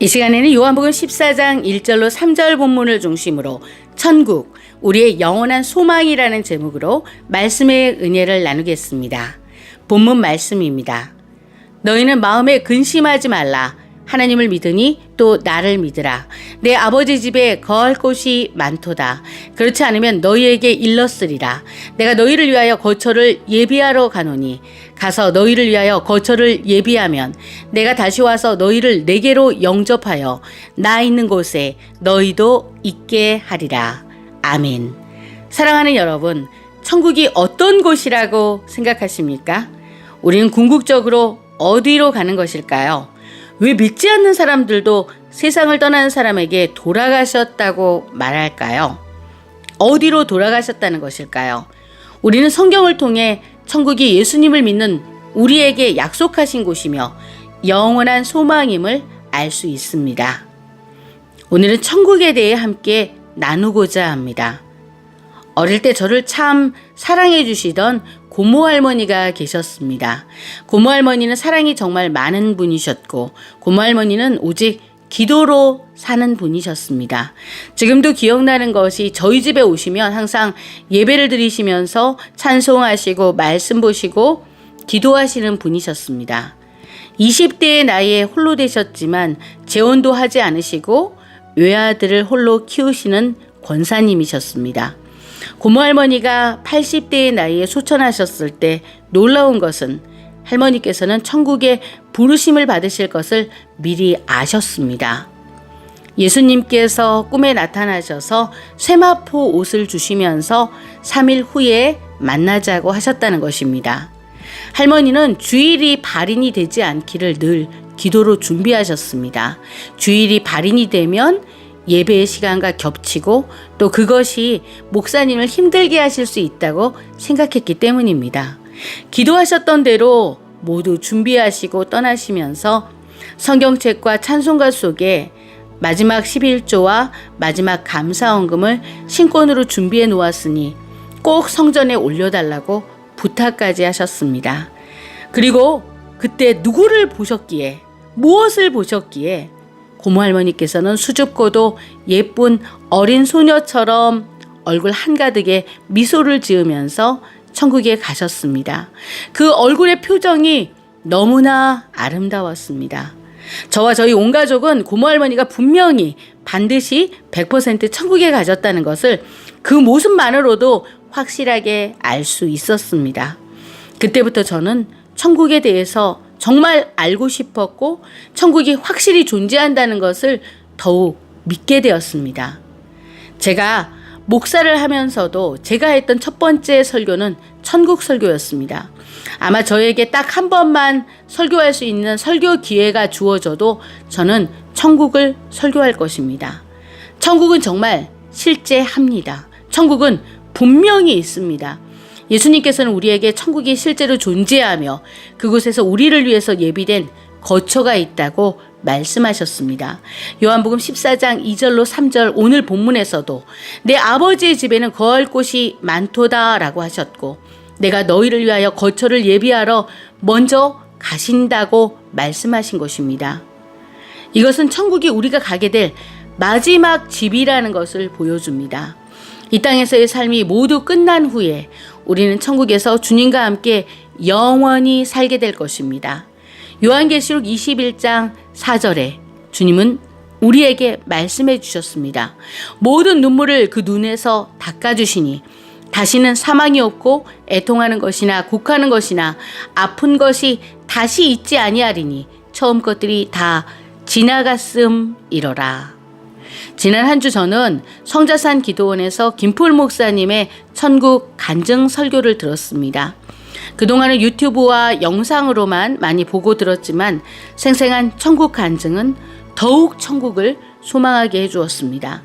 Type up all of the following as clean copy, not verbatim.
이 시간에는 요한복음 14장 1절로 3절 본문을 중심으로 천국, 우리의 영원한 소망이라는 제목으로 말씀의 은혜를 나누겠습니다. 본문 말씀입니다. 너희는 마음에 근심하지 말라. 하나님을 믿으니 또 나를 믿으라. 내 아버지 집에 거할 곳이 많도다. 그렇지 않으면 너희에게 일렀으리라. 내가 너희를 위하여 거처를 예비하러 가노니 가서 너희를 위하여 거처를 예비하면 내가 다시 와서 너희를 내게로 영접하여 나 있는 곳에 너희도 있게 하리라. 아멘. 사랑하는 여러분, 천국이 어떤 곳이라고 생각하십니까? 우리는 궁극적으로 어디로 가는 것일까요? 왜 믿지 않는 사람들도 세상을 떠나는 사람에게 돌아가셨다고 말할까요? 어디로 돌아가셨다는 것일까요? 우리는 성경을 통해 천국이 예수님을 믿는 우리에게 약속하신 곳이며 영원한 소망임을 알 수 있습니다. 오늘은 천국에 대해 함께 나누고자 합니다. 어릴 때 저를 참 사랑해 주시던 고모 할머니가 계셨습니다. 고모 할머니는 사랑이 정말 많은 분이셨고 고모 할머니는 오직 기도로 사는 분이셨습니다. 지금도 기억나는 것이 저희 집에 오시면 항상 예배를 드리시면서 찬송하시고 말씀 보시고 기도하시는 분이셨습니다. 20대의 나이에 홀로 되셨지만 재혼도 하지 않으시고 외아들을 홀로 키우시는 권사님이셨습니다. 고모 할머니가 80대의 나이에 소천하셨을 때 놀라운 것은 할머니께서는 천국에 부르심을 받으실 것을 미리 아셨습니다. 예수님께서 꿈에 나타나셔서 쇠마포 옷을 주시면서 3일 후에 만나자고 하셨다는 것입니다. 할머니는 주일이 발인이 되지 않기를 늘 기도로 준비하셨습니다. 주일이 발인이 되면 예배의 시간과 겹치고 또 그것이 목사님을 힘들게 하실 수 있다고 생각했기 때문입니다. 기도하셨던 대로 모두 준비하시고 떠나시면서 성경책과 찬송가 속에 마지막 11조와 마지막 감사헌금을 신권으로 준비해 놓았으니 꼭 성전에 올려달라고 부탁까지 하셨습니다. 그리고 그때 누구를 보셨기에, 무엇을 보셨기에 고모 할머니께서는 수줍고도 예쁜 어린 소녀처럼 얼굴 한가득에 미소를 지으면서 천국에 가셨습니다. 그 얼굴의 표정이 너무나 아름다웠습니다. 저와 저희 온 가족은 고모 할머니가 분명히 반드시 100% 천국에 가셨다는 것을 그 모습만으로도 확실하게 알 수 있었습니다. 그때부터 저는 천국에 대해서 정말 알고 싶었고 천국이 확실히 존재한다는 것을 더욱 믿게 되었습니다. 제가 목사를 하면서도 제가 했던 첫 번째 설교는 천국 설교였습니다. 아마 저에게 딱 한 번만 설교할 수 있는 설교 기회가 주어져도 저는 천국을 설교할 것입니다. 천국은 정말 실제합니다. 천국은 분명히 있습니다. 예수님께서는 우리에게 천국이 실제로 존재하며 그곳에서 우리를 위해서 예비된 거처가 있다고 말씀하셨습니다. 요한복음 14장 2절로 3절 오늘 본문에서도 내 아버지의 집에는 거할 곳이 많도다 라고 하셨고 내가 너희를 위하여 거처를 예비하러 먼저 가신다고 말씀하신 것입니다. 이것은 천국이 우리가 가게 될 마지막 집이라는 것을 보여줍니다. 이 땅에서의 삶이 모두 끝난 후에 우리는 천국에서 주님과 함께 영원히 살게 될 것입니다. 요한계시록 21장 4절에 주님은 우리에게 말씀해 주셨습니다. 모든 눈물을 그 눈에서 닦아주시니 다시는 사망이 없고 애통하는 것이나 곡하는 것이나 아픈 것이 다시 있지 아니하리니 처음 것들이 다 지나갔음이러라. 지난 한 주 저는 성자산 기도원에서 김풀 목사님의 천국 간증 설교를 들었습니다. 그동안은 유튜브와 영상으로만 많이 보고 들었지만 생생한 천국 간증은 더욱 천국을 소망하게 해주었습니다.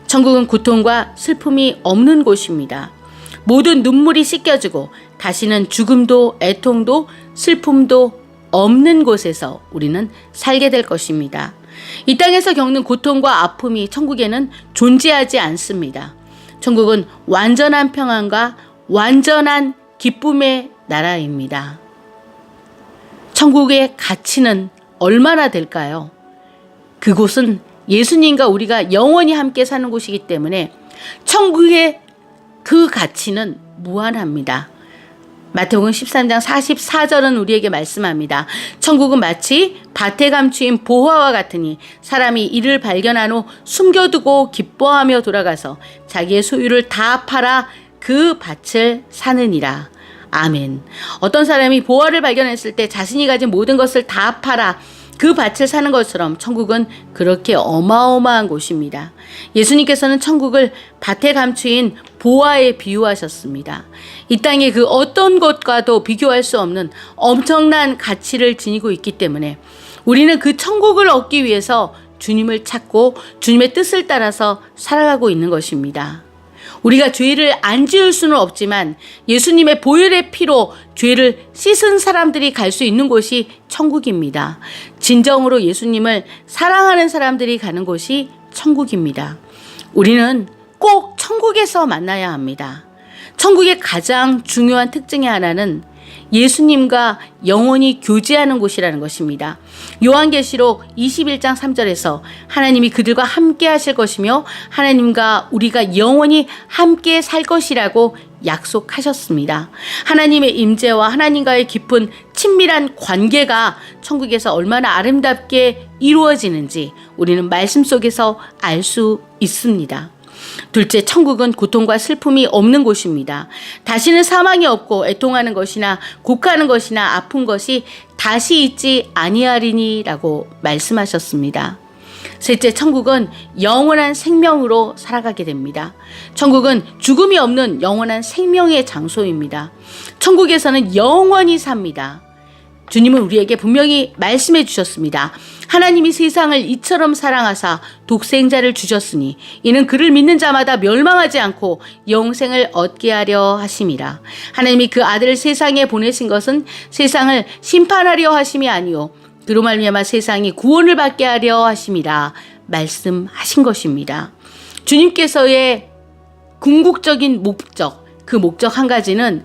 천국은 고통과 슬픔이 없는 곳입니다. 모든 눈물이 씻겨지고 다시는 죽음도 애통도 슬픔도 없는 곳에서 우리는 살게 될 것입니다. 이 땅에서 겪는 고통과 아픔이 천국에는 존재하지 않습니다. 천국은 완전한 평안과 완전한 기쁨의 나라입니다. 천국의 가치는 얼마나 될까요? 그곳은 예수님과 우리가 영원히 함께 사는 곳이기 때문에 천국의 그 가치는 무한합니다. 마태복음 13장 44절은 우리에게 말씀합니다. 천국은 마치 밭에 감추인 보화와 같으니 사람이 이를 발견한 후 숨겨두고 기뻐하며 돌아가서 자기의 소유를 다 팔아 그 밭을 사느니라. 아멘. 어떤 사람이 보화를 발견했을 때 자신이 가진 모든 것을 다 팔아 그 밭을 사는 것처럼 천국은 그렇게 어마어마한 곳입니다. 예수님께서는 천국을 밭에 감추인 보화에 비유하셨습니다. 이 땅의 그 어떤 것과도 비교할 수 없는 엄청난 가치를 지니고 있기 때문에 우리는 그 천국을 얻기 위해서 주님을 찾고 주님의 뜻을 따라서 살아가고 있는 것입니다. 우리가 죄를 안 지을 수는 없지만 예수님의 보혈의 피로 죄를 씻은 사람들이 갈 수 있는 곳이 천국입니다. 진정으로 예수님을 사랑하는 사람들이 가는 곳이 천국입니다. 우리는 꼭 천국에서 만나야 합니다. 천국의 가장 중요한 특징의 하나는 예수님과 영원히 교제하는 곳이라는 것입니다. 요한계시록 21장 3절에서 하나님이 그들과 함께 하실 것이며 하나님과 우리가 영원히 함께 살 것이라고 약속하셨습니다. 하나님의 임재와 하나님과의 깊은 친밀한 관계가 천국에서 얼마나 아름답게 이루어지는지 우리는 말씀 속에서 알 수 있습니다. 둘째, 천국은 고통과 슬픔이 없는 곳입니다. 다시는 사망이 없고 애통하는 것이나 곡하는 것이나 아픈 것이 다시 있지 아니하리니라고 말씀하셨습니다. 셋째, 천국은 영원한 생명으로 살아가게 됩니다. 천국은 죽음이 없는 영원한 생명의 장소입니다. 천국에서는 영원히 삽니다. 주님은 우리에게 분명히 말씀해 주셨습니다. 하나님이 세상을 이처럼 사랑하사 독생자를 주셨으니 이는 그를 믿는 자마다 멸망하지 않고 영생을 얻게 하려 하심이라. 하나님이 그 아들을 세상에 보내신 것은 세상을 심판하려 하심이 아니요 그로 말미암아 세상이 구원을 받게 하려 하심이라 말씀하신 것입니다. 주님께서의 궁극적인 목적, 그 목적 한 가지는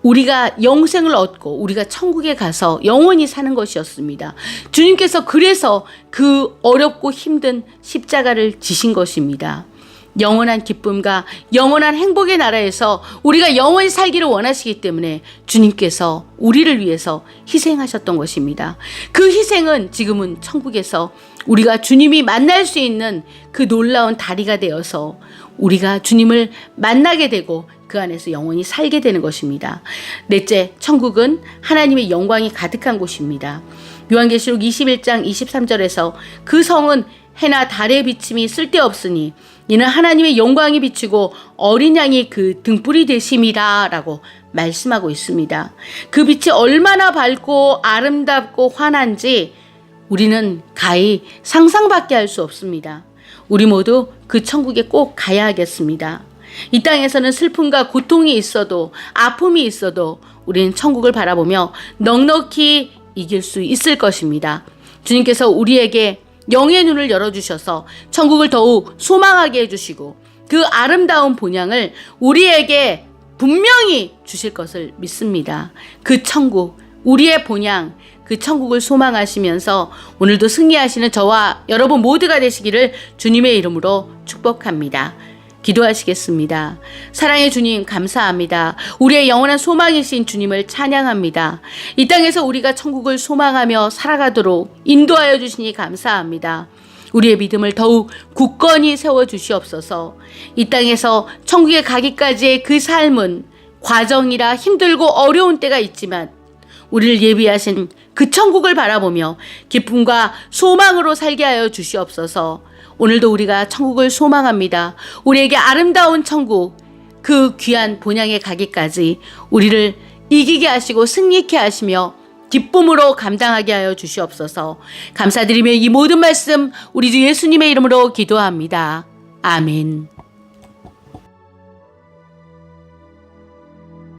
우리가 영생을 얻고 우리가 천국에 가서 영원히 사는 것이었습니다. 주님께서 그래서 그 어렵고 힘든 십자가를 지신 것입니다. 영원한 기쁨과 영원한 행복의 나라에서 우리가 영원히 살기를 원하시기 때문에 주님께서 우리를 위해서 희생하셨던 것입니다. 그 희생은 지금은 천국에서 우리가 주님이 만날 수 있는 그 놀라운 다리가 되어서 우리가 주님을 만나게 되고 그 안에서 영원히 살게 되는 것입니다. 넷째, 천국은 하나님의 영광이 가득한 곳입니다. 요한계시록 21장 23절에서 그 성은 해나 달의 비침이 쓸데없으니 이는 하나님의 영광이 비치고 어린 양이 그 등불이 되심이라 라고 말씀하고 있습니다. 그 빛이 얼마나 밝고 아름답고 환한지 우리는 가히 상상밖에 할 수 없습니다. 우리 모두 그 천국에 꼭 가야 하겠습니다. 이 땅에서는 슬픔과 고통이 있어도 아픔이 있어도 우리는 천국을 바라보며 넉넉히 이길 수 있을 것입니다. 주님께서 우리에게 영의 눈을 열어주셔서 천국을 더욱 소망하게 해주시고 그 아름다운 본향을 우리에게 분명히 주실 것을 믿습니다. 그 천국, 우리의 본향, 그 천국을 소망하시면서 오늘도 승리하시는 저와 여러분 모두가 되시기를 주님의 이름으로 축복합니다. 기도하시겠습니다. 사랑의 주님 감사합니다. 우리의 영원한 소망이신 주님을 찬양합니다. 이 땅에서 우리가 천국을 소망하며 살아가도록 인도하여 주시니 감사합니다. 우리의 믿음을 더욱 굳건히 세워주시옵소서. 이 땅에서 천국에 가기까지의 그 삶은 과정이라 힘들고 어려운 때가 있지만 우리를 예비하신 그 천국을 바라보며 기쁨과 소망으로 살게 하여 주시옵소서. 오늘도 우리가 천국을 소망합니다. 우리에게 아름다운 천국, 그 귀한 본향에 가기까지 우리를 이기게 하시고 승리케 하시며 기쁨으로 감당하게 하여 주시옵소서. 감사드리며 이 모든 말씀 우리 주 예수님의 이름으로 기도합니다. 아멘.